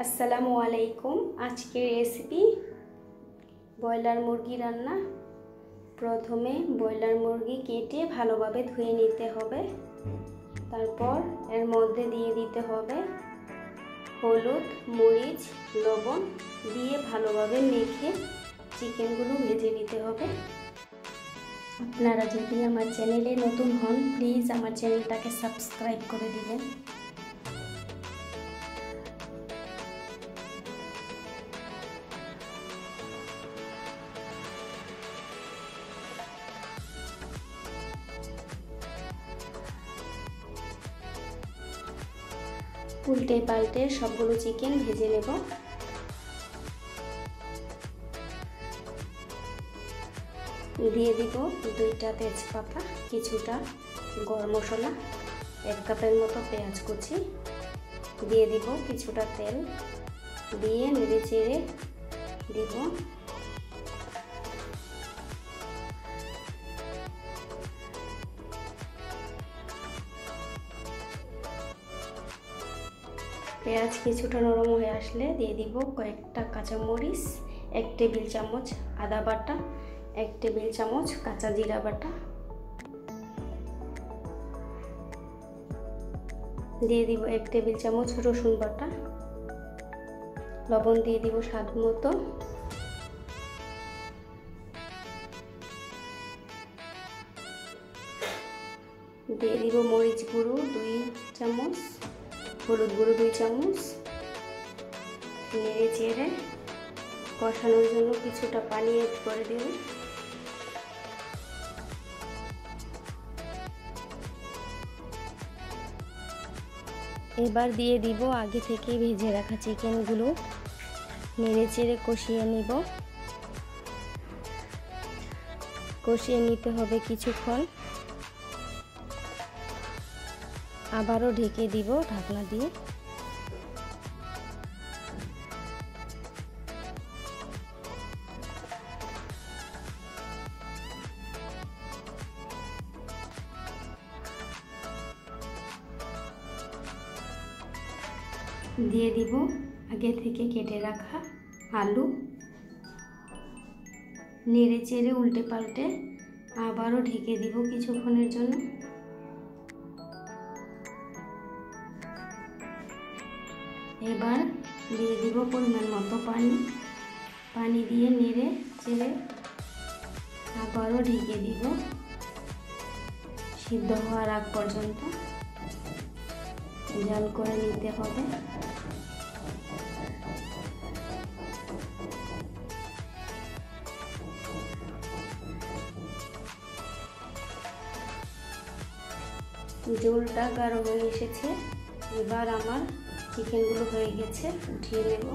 আসসালামু আলাইকুম। আজকের রেসিপি ব্রয়লার মুরগি রান্না। প্রথমে ব্রয়লার মুরগি কেটে ভালোভাবে ধুয়ে নিতে হবে। তারপর এর মধ্যে দিয়ে দিতে হবে হলুদ, মরিচ, লবণ দিয়ে ভালোভাবে মেখে চিকেনগুলো ভেজে নিতে হবে। আপনারা যদি আমার চ্যানেলে নতুন হন, প্লিজ আমার চ্যানেলটাকে সাবস্ক্রাইব করে দিবেন। উল্টে পাল্টে সবগুলো চিকেন ভেজে নেব। দিয়ে দিব 2টা তেজপাতা, কিছুটা গরম মশলা, 1 কাপের মতো পেঁয়াজ কুচি, দিয়ে দিব কিছুটা তেল, দিয়ে নেড়ে চেড়ে দিব পেঁয়াজ কিছুটা নরম হয়ে আসলে দিয়ে দিব কয়েকটা কাঁচামরিচ, 1 টেবিল চামচ আদা বাটা, 1 টেবিল চামচ কাঁচা জিরা বাটা, দিয়ে দিব 1 টেবিল চামচ রসুন বাটা, লবণ দিয়ে দিব স্বাদ মতো, দিয়ে দিব মরিচ গুঁড়ো 2 চামচ, হলুদ গুঁড়ো 2 চামচ, নেড়ে চেড়ে কষানোর জন্য কিছুটা পানি অ্যাড করে দেব। এবার দিয়ে দিব আগে থেকে ভেজে রাখা চিকেনগুলো, নেড়ে চেড়ে কষিয়ে নিব। কষিয়ে নিতে হবে কিছুক্ষণ। আবারও ঢেকে দিব ঢাকনা দিয়ে। দিয়ে দিব আগে থেকে কেটে রাখা আলু, নেড়ে চেড়ে উল্টে পাল্টে আবারও ঢেকে দিব কিছুক্ষণের জন্য। এবার দিয়ে দিব পরিমাণ মতো পানি দিয়ে নেড়ে চেড়ে আবারও ঢেকে দিব সিদ্ধ হওয়ার আগ পর্যন্ত জাল করে নিতে হবে। ঝোলটা গাঢ় হয়ে এসেছে। এবার আমার চিকেনগুলো হয়ে গেছে, উঠিয়ে নেব।